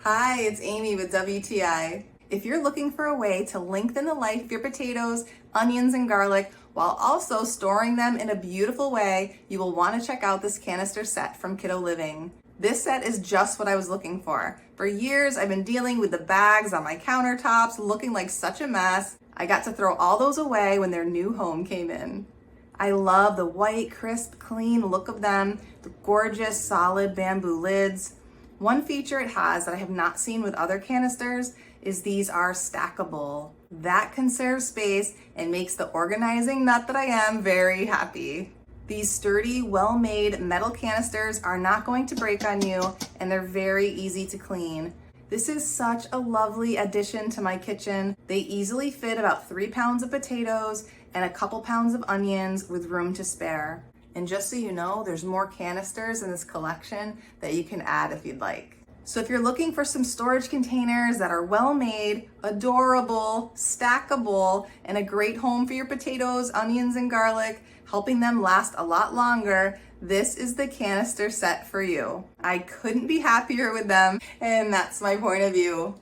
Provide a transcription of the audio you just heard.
Hi, it's Amy with WTI. If you're looking for a way to lengthen the life of your potatoes, onions, and garlic while also storing them in a beautiful way, you will want to check out this canister set from Kito Living. This set is just what I was looking for. For years, I've been dealing with the bags on my countertops looking like such a mess. I got to throw all those away when their new home came in. I love the white, crisp, clean look of them, the gorgeous, solid bamboo lids. One feature it has that I have not seen with other canisters is these are stackable. That conserves space and makes the organizing nut that I am very happy. These sturdy, well-made metal canisters are not going to break on you, and they're very easy to clean. This is such a lovely addition to my kitchen. They easily fit about 3 pounds of potatoes and a couple pounds of onions with room to spare. And just so you know, there's more canisters in this collection that you can add if you'd like. So if you're looking for some storage containers that are well made, adorable, stackable, and a great home for your potatoes, onions, and garlic, helping them last a lot longer, this is the canister set for you. I couldn't be happier with them, and that's my point of view.